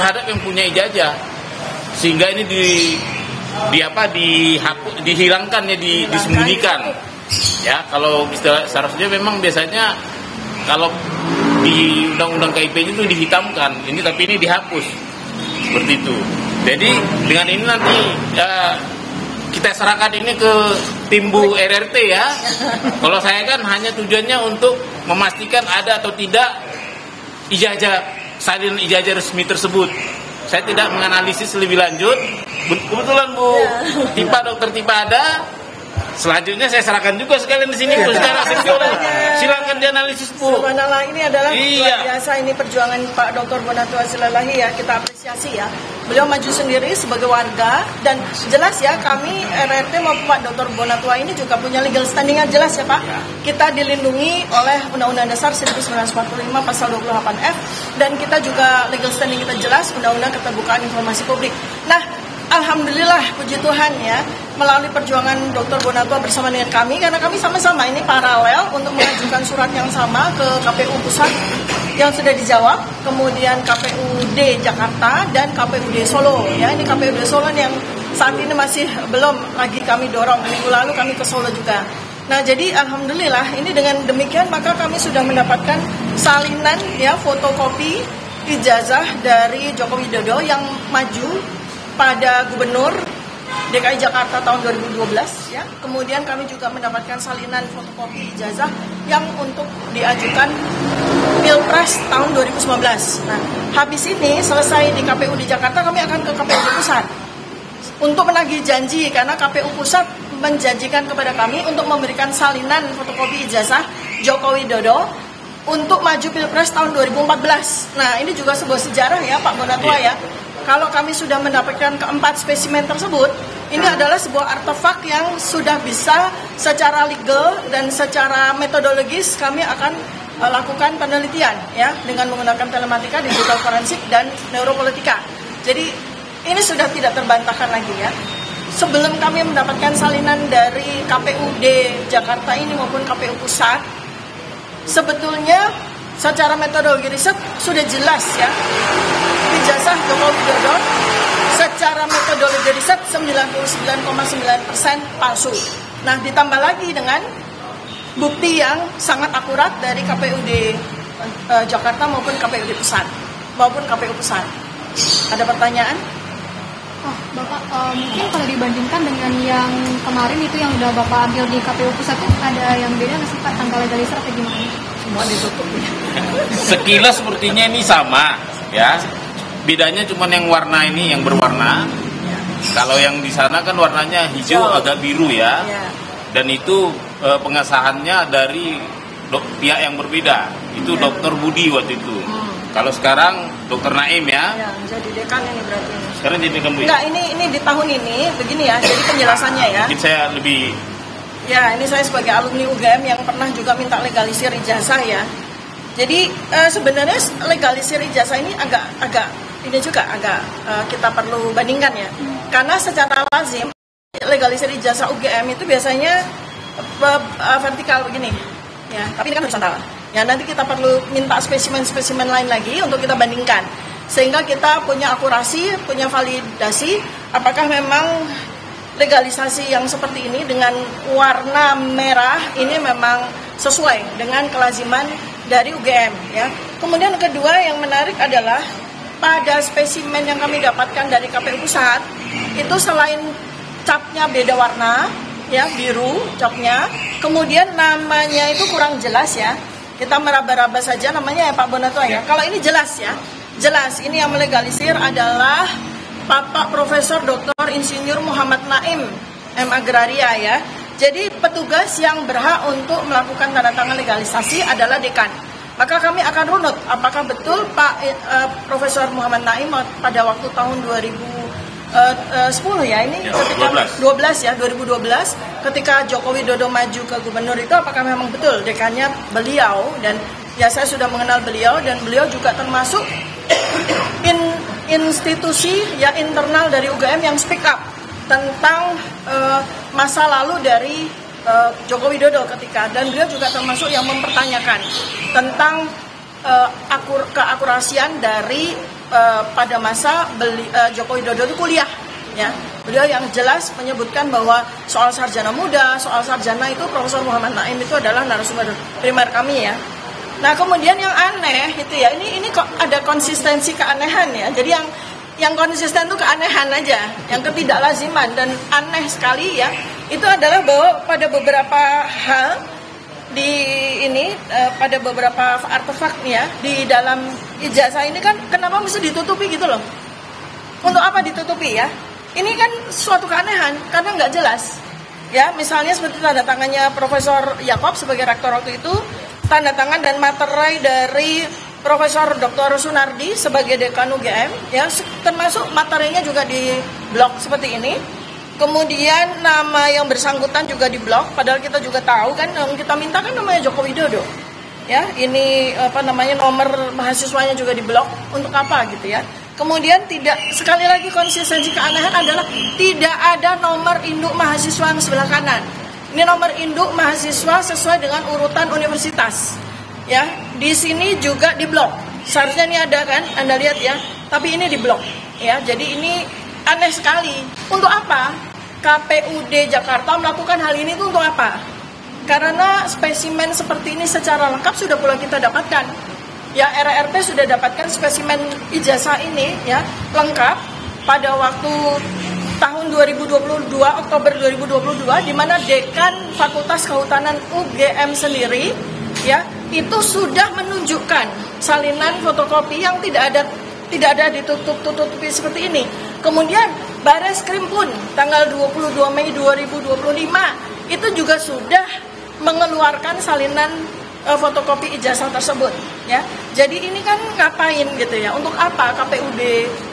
terhadap yang punya ijazah, sehingga ini dihilangkan ya, disembunyikan. Ya, kalau seharusnya memang biasanya kalau di undang-undang KIP itu dihitamkan, ini tapi ini dihapus seperti itu. Jadi dengan ini nanti kita serahkan ini ke tim Bu RRT ya. Kalau saya kan hanya tujuannya untuk memastikan ada atau tidak salin ijazah resmi tersebut. Saya tidak menganalisis lebih lanjut. Kebetulan Bu Dr. Tipa ada. Selanjutnya saya serahkan juga sekalian di sini Bu secara senior. Silakan dianalisis Bu. Subhanallah, ini adalah luar biasa, ini perjuangan Pak Dr. Bonatua Silalahi ya, kita apresiasi ya. Beliau maju sendiri sebagai warga, dan jelas ya kami RRT maupun Pak Dr. Bonatua ini juga punya legal standing yang jelas ya Pak. Kita dilindungi oleh Undang-Undang Dasar 1945 pasal 28F, dan kita juga legal standing kita jelas Undang-Undang Keterbukaan Informasi Publik. Nah, alhamdulillah, puji Tuhan ya, melalui perjuangan Dr. Bonatua bersama dengan kami, karena kami sama-sama ini paralel untuk mengajukan surat yang sama ke KPU Pusat yang sudah dijawab, kemudian KPUD Jakarta dan KPUD Solo ya. Ini KPUD Solo yang saat ini masih belum lagi kami dorong, minggu lalu kami ke Solo juga. Nah, jadi alhamdulillah ini dengan demikian maka kami sudah mendapatkan salinan ya, fotokopi ijazah dari Joko Widodo yang maju pada Gubernur DKI Jakarta tahun 2012 ya. Kemudian kami juga mendapatkan salinan fotokopi ijazah yang untuk diajukan Pilpres tahun 2019. Nah, habis ini selesai di KPU di Jakarta, kami akan ke KPU di Pusat untuk menagih janji, karena KPU Pusat menjanjikan kepada kami untuk memberikan salinan fotokopi ijazah Joko Widodo untuk maju Pilpres tahun 2014. Nah, ini juga sebuah sejarah ya Pak Bonatua ya. Kalau kami sudah mendapatkan keempat spesimen tersebut, ini adalah sebuah artefak yang sudah bisa secara legal dan secara metodologis kami akan lakukan penelitian ya, dengan menggunakan telematika, digital forensik, dan neuropolitika. Jadi ini sudah tidak terbantahkan lagi ya. Sebelum kami mendapatkan salinan dari KPUD Jakarta ini maupun KPU Pusat, sebetulnya secara metodologi riset sudah jelas ya, ijazah Joko Widodo secara metodologi riset 99,9% palsu. Nah, ditambah lagi dengan bukti yang sangat akurat dari KPUD Jakarta maupun KPUD Pusat maupun KPU Pusat. Ada pertanyaan? Oh, Bapak, mungkin kalau dibandingkan dengan yang kemarin itu yang udah Bapak ambil di KPU Pusat, ada yang beda nggak sih Pak, tanggal legalisir atau gimana? Semua ditutup ya. Sekilas sepertinya ini sama ya. Bedanya cuma yang warna ini yang berwarna. Kalau yang di sana kan warnanya hijau agak biru ya. Dan itu pengesahannya dari pihak yang berbeda. Itu Dr. Budi waktu itu. Kalau sekarang Dr. Naim ya. Ya, jadi dekan ini berarti. Sekarang jadi dekan Bu. Enggak, ini di tahun ini begini ya. Jadi penjelasannya ya. Mungkin saya lebih. Ya, ini saya sebagai alumni UGM yang pernah juga minta legalisir ijazah ya. Jadi sebenarnya legalisir ijazah ini agak kita perlu bandingkan ya. Karena secara lazim legalisir ijazah UGM itu biasanya vertikal begini. Ya, tapi ini kan horizontal. Ya, nanti kita perlu minta spesimen-spesimen lain lagi untuk kita bandingkan. Sehingga kita punya akurasi, punya validasi apakah memang legalisasi yang seperti ini dengan warna merah ini memang sesuai dengan kelaziman dari UGM ya. Kemudian kedua yang menarik adalah pada spesimen yang kami dapatkan dari KPU Pusat itu selain capnya beda warna ya, biru capnya, kemudian namanya itu kurang jelas ya. Kita meraba-raba saja namanya ya Pak Bonatua ya. Kalau ini jelas ya. Jelas ini yang melegalisir adalah Bapak Profesor Dr. Insinyur Muhammad Naim M. Agraria ya. Jadi petugas yang berhak untuk melakukan tanda tangan legalisasi adalah dekan. Maka kami akan runut apakah betul Pak Profesor Muhammad Naim pada waktu tahun 2010 ya, ini ketika 2012 ketika Joko Widodo maju ke gubernur itu apakah memang betul dekannya beliau, dan ya saya sudah mengenal beliau dan beliau juga termasuk institusi ya internal dari UGM yang speak up tentang masa lalu dari Joko Widodo ketika, dan beliau juga termasuk yang mempertanyakan tentang keakurasian dari pada masa Joko Widodo itu kuliah, ya. Beliau yang jelas menyebutkan bahwa soal sarjana muda, soal sarjana itu Profesor Muhammad Naim itu adalah narasumber primer kami, ya. Nah, kemudian yang aneh itu ya, ini kok ada konsistensi keanehan, ya. Jadi yang konsisten itu keanehan aja, yang ketidaklaziman dan aneh sekali, ya. Itu adalah bahwa pada beberapa hal pada beberapa artefak ya di dalam ijazah ini kan kenapa mesti ditutupi gitu loh? Untuk apa ditutupi ya? Ini kan suatu keanehan karena nggak jelas. Ya, misalnya seperti tanda tangannya Profesor Yakob sebagai rektor waktu itu, tanda tangan dan materai dari Profesor Dr. Sunardi sebagai dekan UGM, ya, termasuk materinya juga di blog seperti ini. Kemudian nama yang bersangkutan juga diblok, padahal kita juga tahu kan yang kita minta kan namanya Joko Widodo. Ya, ini nomor mahasiswanya juga diblok, untuk apa gitu ya. Kemudian sekali lagi konsistensi keanehan adalah tidak ada nomor induk mahasiswa yang sebelah kanan. Ini nomor induk mahasiswa sesuai dengan urutan universitas. Ya, di sini juga diblok. Seharusnya ini ada kan, Anda lihat ya, tapi ini diblok. Ya, jadi ini aneh sekali. Untuk apa? KPUD Jakarta melakukan hal ini itu untuk apa? Karena spesimen seperti ini secara lengkap sudah pula kita dapatkan. Ya, RRT sudah dapatkan spesimen ijazah ini ya lengkap pada waktu tahun 2022, Oktober 2022, di mana Dekan Fakultas Kehutanan UGM sendiri ya itu sudah menunjukkan salinan fotokopi yang tidak ada ditutup-tutupi seperti ini. Kemudian Bareskrim pun tanggal 22 Mei 2025 itu juga sudah mengeluarkan salinan fotokopi ijazah tersebut, ya. Jadi ini kan ngapain gitu ya? Untuk apa KPUD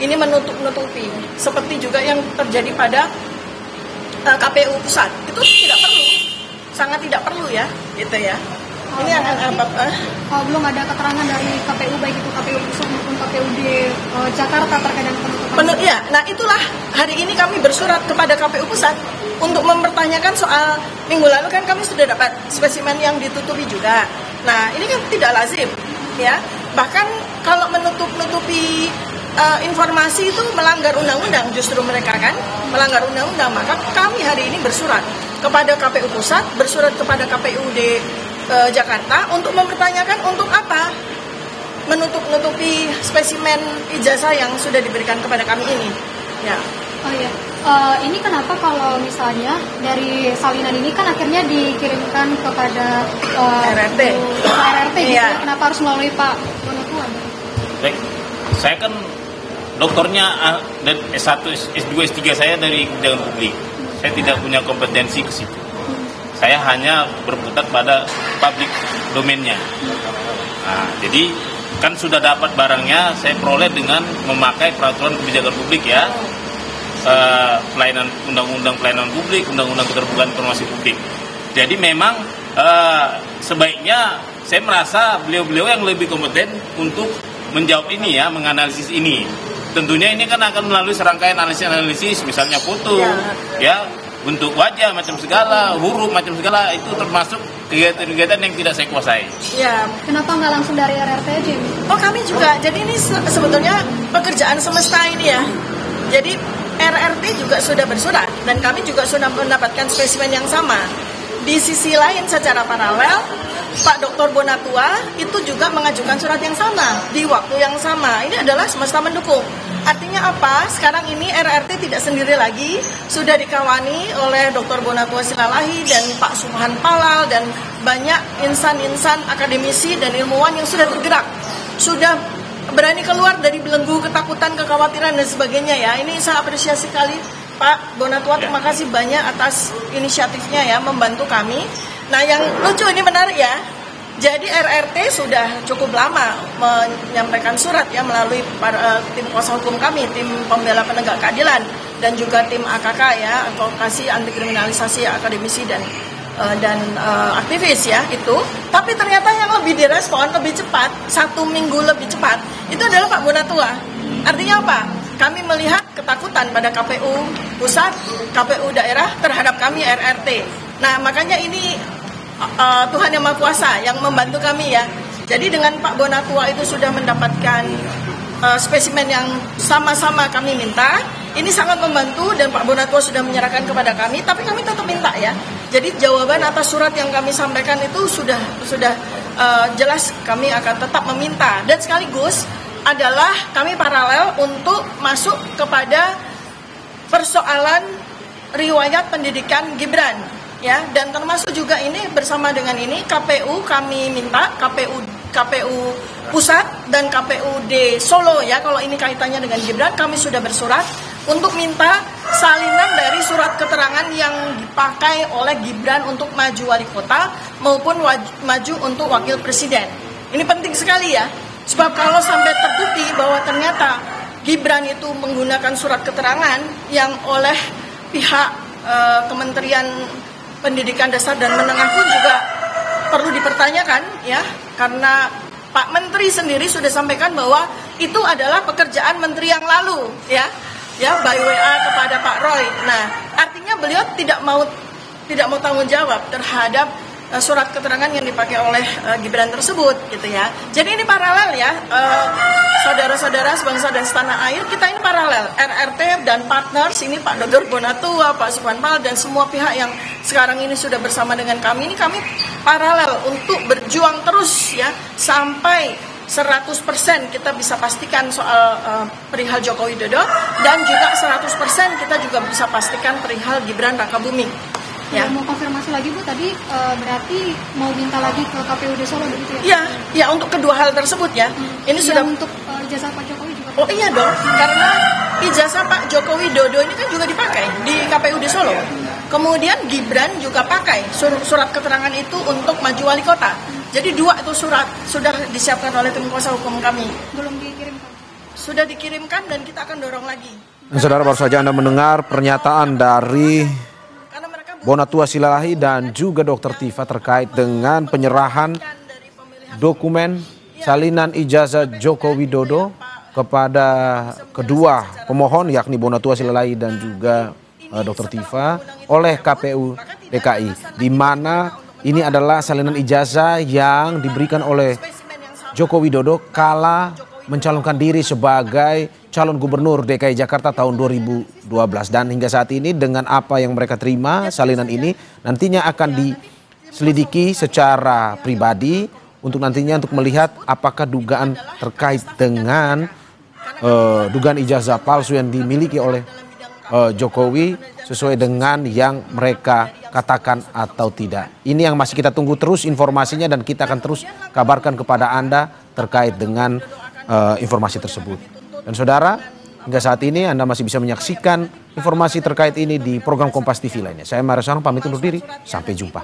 ini menutup-nutupi? Seperti juga yang terjadi pada KPU pusat. Itu tidak perlu. Sangat tidak perlu ya, gitu ya. Ini akan belum ada keterangan dari KPU baik itu KPU pusat maupun KPUD Jakarta terkait dengan penutupan. Ya, nah itulah hari ini kami bersurat kepada KPU pusat untuk mempertanyakan soal minggu lalu kan kami sudah dapat spesimen yang ditutupi juga. Nah, ini kan tidak lazim, ya. Bahkan kalau menutup-nutupi informasi itu melanggar undang-undang, justru mereka kan melanggar undang-undang. Maka kami hari ini bersurat kepada KPU pusat, bersurat kepada KPUD Jakarta untuk mempertanyakan untuk apa menutup-nutupi spesimen ijazah yang sudah diberikan kepada kami ini. Ya. Oh iya. Ini kenapa kalau misalnya dari salinan ini kan akhirnya dikirimkan kepada RRT gitu ya. Kenapa harus melalui Pak Bonatua? Baik, saya kan doktornya dan S1, S2, S3 saya dari kebijakan publik. Saya tidak punya kompetensi ke situ. Saya hanya berputar pada public domainnya. Nah, jadi kan sudah dapat barangnya, saya peroleh dengan memakai peraturan kebijakan publik ya, pelayanan undang-undang pelayanan publik, undang-undang keterbukaan informasi publik. Jadi memang sebaiknya saya merasa beliau-beliau yang lebih kompeten untuk menjawab ini ya, menganalisis ini. Tentunya ini kan akan melalui serangkaian analisis, misalnya foto, ya. Bentuk wajah macam segala, huruf macam segala, itu termasuk kegiatan-kegiatan yang tidak saya kuasai. Ya. Kenapa nggak langsung dari RRT aja? Oh, kami juga. Jadi ini sebetulnya pekerjaan semesta ini ya. Jadi RRT juga sudah bersurat dan kami juga sudah mendapatkan spesimen yang sama. Di sisi lain secara paralel, Pak Dr. Bonatua itu juga mengajukan surat yang sama di waktu yang sama. Ini adalah semesta mendukung. Artinya apa? Sekarang ini RRT tidak sendiri lagi, sudah dikawani oleh Dr. Bonatua Silalahi dan Pak Subhan Palal dan banyak insan-insan akademisi dan ilmuwan yang sudah bergerak, sudah berani keluar dari belenggu ketakutan, kekhawatiran dan sebagainya ya. Ini saya apresiasi sekali Pak Bonatua, terima kasih banyak atas inisiatifnya ya, membantu kami. Nah, yang lucu ini menarik ya. Jadi RRT sudah cukup lama menyampaikan surat ya melalui tim kuasa hukum kami, tim pembela penegak keadilan dan juga tim AKK ya, advokasi anti kriminalisasi akademisi dan aktivis ya itu. Tapi ternyata yang lebih direspon lebih cepat, 1 minggu lebih cepat itu adalah Pak Bonatua. Artinya apa? Kami melihat ketakutan pada KPU pusat, KPU daerah terhadap kami RRT. Nah, makanya ini Tuhan Yang Maha Kuasa yang membantu kami ya. Jadi dengan Pak Bonatua itu sudah mendapatkan spesimen yang sama-sama kami minta. Ini sangat membantu dan Pak Bonatua sudah menyerahkan kepada kami, tapi kami tetap minta ya. Jadi jawaban atas surat yang kami sampaikan itu sudah jelas kami akan tetap meminta. Dan sekaligus adalah kami paralel untuk masuk kepada persoalan riwayat pendidikan Gibran ya, dan termasuk juga ini bersama dengan ini KPU kami minta KPU Pusat dan KPUD Solo ya, kalau ini kaitannya dengan Gibran kami sudah bersurat untuk minta salinan dari surat keterangan yang dipakai oleh Gibran untuk maju wali kota maupun maju untuk wakil presiden. Ini penting sekali ya, sebab kalau sampai terbukti bahwa ternyata Gibran itu menggunakan surat keterangan yang oleh pihak Kementerian Pendidikan Dasar dan Menengah pun juga perlu dipertanyakan ya, karena Pak Menteri sendiri sudah sampaikan bahwa itu adalah pekerjaan menteri yang lalu ya by WA kepada Pak Roy. Nah, artinya beliau tidak mau tanggung jawab terhadap surat keterangan yang dipakai oleh Gibran tersebut gitu ya. Jadi ini paralel ya, saudara-saudara sebangsa dan setanah air, kita ini paralel. RRT dan partners ini Pak Dr. Bonatua, Pak Suphanpal dan semua pihak yang sekarang ini sudah bersama dengan kami, ini kami paralel untuk berjuang terus ya sampai 100% kita bisa pastikan soal perihal Joko Widodo, dan juga 100% kita juga bisa pastikan perihal Gibran Rakabuming. Ya, mau konfirmasi lagi Bu, tadi berarti mau minta lagi ke KPUD Solo begitu Ya, ya? ya untuk kedua hal tersebut ya. Ini sudah untuk ijazah Pak Jokowi juga. Oh iya dong, karena ijazah Pak Joko Widodo ini kan juga dipakai di KPUD Solo. Kemudian Gibran juga pakai surat keterangan itu untuk maju wali kota. Jadi dua itu surat sudah disiapkan oleh tim kuasa hukum kami. Belum dikirimkan? Sudah dikirimkan dan kita akan dorong lagi. Dan saudara, baru saja Anda mendengar pernyataan dari Bonatua Silalahi dan juga Dr. Tifa terkait dengan penyerahan dokumen salinan ijazah Joko Widodo kepada kedua pemohon yakni Bonatua Silalahi dan juga Dr. Tifa oleh KPU DKI, di mana ini adalah salinan ijazah yang diberikan oleh Joko Widodo kala mencalonkan diri sebagai calon gubernur DKI Jakarta tahun 2012, dan hingga saat ini dengan apa yang mereka terima salinan ini nantinya akan diselidiki secara pribadi untuk nantinya untuk melihat apakah dugaan terkait dengan dugaan ijazah palsu yang dimiliki oleh Jokowi sesuai dengan yang mereka katakan atau tidak. Ini yang masih kita tunggu terus informasinya, dan kita akan terus kabarkan kepada Anda terkait dengan informasi tersebut. Dan saudara, hingga saat ini Anda masih bisa menyaksikan informasi terkait ini di program Kompas TV lainnya. Saya Mario Sarung pamit undur diri, sampai jumpa.